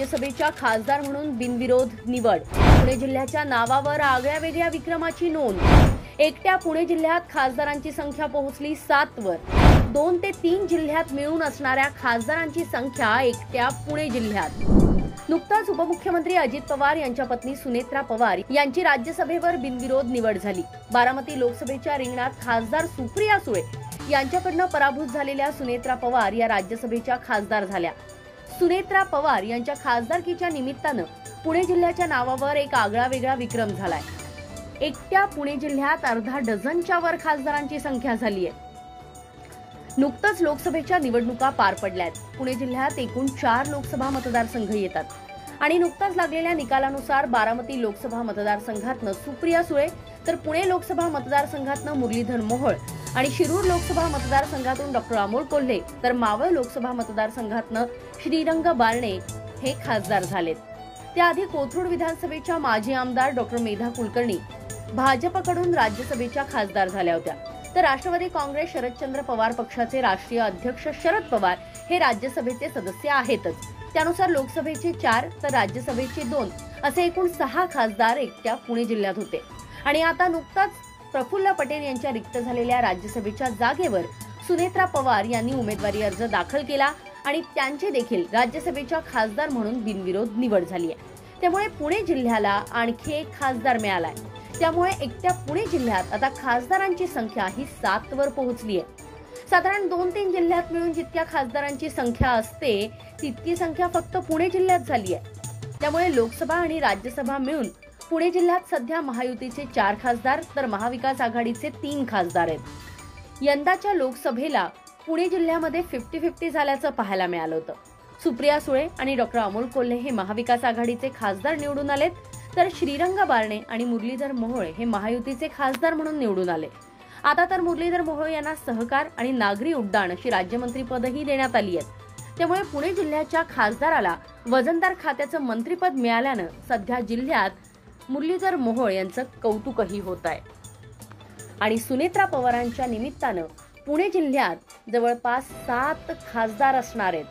राज्यसभेच्या खासदार म्हणून बिनविरोध निवड। पुणे जिल्ह्याच्या नावावर आगळ्यावेगळ्या विक्रमाची नोंद। एकट्या पुणे जिल्ह्यात खासदारांची संख्या पोहोचली 7 वर। 2 ते 3 जिल्ह्यात मिळून असणाऱ्या खासदारांची संख्या एकट्या पुणे जिल्ह्यात। नुकताच उपमुख्यमंत्री अजित पवार यांच्या पत्नी सुनेत्रा पवार यांची राज्यसभेवर बिनविरोध निवड झाली। बारामती लोकसभेच्या रिंगणात खासदार सुप्रिया सुळे यांच्याकडून पराभूत झालेल्या सुनेत्रा पवार या राज्यसभेच्या खासदार झाल्या। सुनेत्रा पवार यांच्या खासदारकीच्या निमित्तानं पुणे जिल्ह्याच्या नावावर एक आगळावेगळा विक्रम झालाय। एकट्या पुणे जिल्ह्यात अर्धा डझनच्या वर खासदारांची संख्या झाली आहे। नुकतंच लोकसभेच्या निवडणुका पार पडल्यात। पुणे जिल्ह्यात एकूण 4 लोकसभा मतदारसंघ येतात आणि नुकताच लागलेल्या निकालानुसार बारामती लोकसभा मतदारसंघातनं सुप्रिया सुळे, तर पुणे लोकसभा मतदारसंघातनं मुरलीधर मोहोळ आणि शिरूर लोकसभा मतदारसंघातून डॉक्टर अमोल कोल्हे, तर मावळ लोकसभा मतदारसंघातनं श्रीरंग बारणे हे खासदार झालेत। त्याआधी कोथरूड विधानसभेच्या माजी आमदार डॉक्टर मेधा कुलकर्णी भाजपकडून राज्यसभेच्या खासदार झाल्या होत्या, तर राष्ट्रवादी काँग्रेस शरदचंद्र पवार पक्षाचे राष्ट्रीय अध्यक्ष शरद पवार हे राज्यसभेचे सदस्य आहेतच। त्यानुसार लोकसभेचे 4 तर राज्यसभेचे 2 असे एकूण 6 खासदार एकट्या पुणे जिल्ह्यात होते। आणि आता नुकताच प्रफुल्ल पटेल यांच्या रिक्त झालेल्या राज्यसभेच्या जागेवर सुनेत्रा पवार यांनी उमेदवारी अर्ज दाखल केला आणि त्यांची देखील राज्यसभेच्या खासदार म्हणून बिनविरोध निवड झाली आहे। त्यामुळे पुणे जिल्ह्याला आणखी एक खासदार मिळालाय। त्यामुळे एकट्या पुणे जिल्ह्यात आता खासदारांची संख्या ही 7 वर पोहोचली आहे। साधारण 2-3 जिल्ह्यात मिळून जितक्या खासदारांची संख्या असते तितकी संख्या फक्त पुणे जिल्ह्यात झाली आहे। त्यामुळे लोकसभा आणि राज्यसभा मिळून पुणे जिल्ह्यात सध्या महायुतीचे 4 खासदार तर महाविकास आघाडीचे 3 खासदार आहेत। यंदाच्या लोकसभेला पुणे जिल्ह्यामध्ये 50-50 झाल्याचं पाहायला मिळालं होतं। सुप्रिया सुळे आणि डॉक्टर अमोल कोल्हे हे महाविकास आघाडीचे खासदार निवडून आलेत, तर श्रीरंग बारणे आणि मुरलीधर मोहोळ हे महायुतीचे खासदार म्हणून निवडून आले। आता तर मुरलीधर मोहोळ यांना सहकार आणि नागरी उड्डाण अशी राज्यमंत्रीपदही देण्यात आली आहेत। त्यामुळे पुणे जिल्ह्याच्या खासदाराला वजनदार खात्याचं मंत्रीपद मिळाल्यानं सध्या जिल्ह्यात मुरलीधर मोहोळ यांचं कौतुकही होत आहे। आणि सुनेत्रा पवारांच्या निमित्तानं पुणे जिल्ह्यात जवळपास 7 खासदार असणार आहेत,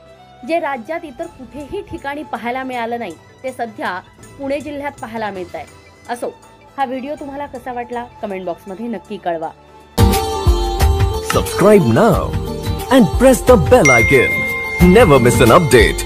जे राज्यात इतर कुठेही ठिकाणी पाहायला मिळालं नाही ते सध्या पुणे जिल्ह्यात पाहायला मिळत आहे। असो, हा व्हिडिओ तुम्हाला कसा वाटला कमेंट बॉक्स मध्ये नक्की कळवा। Subscribe now and press the bell icon. Never miss an update.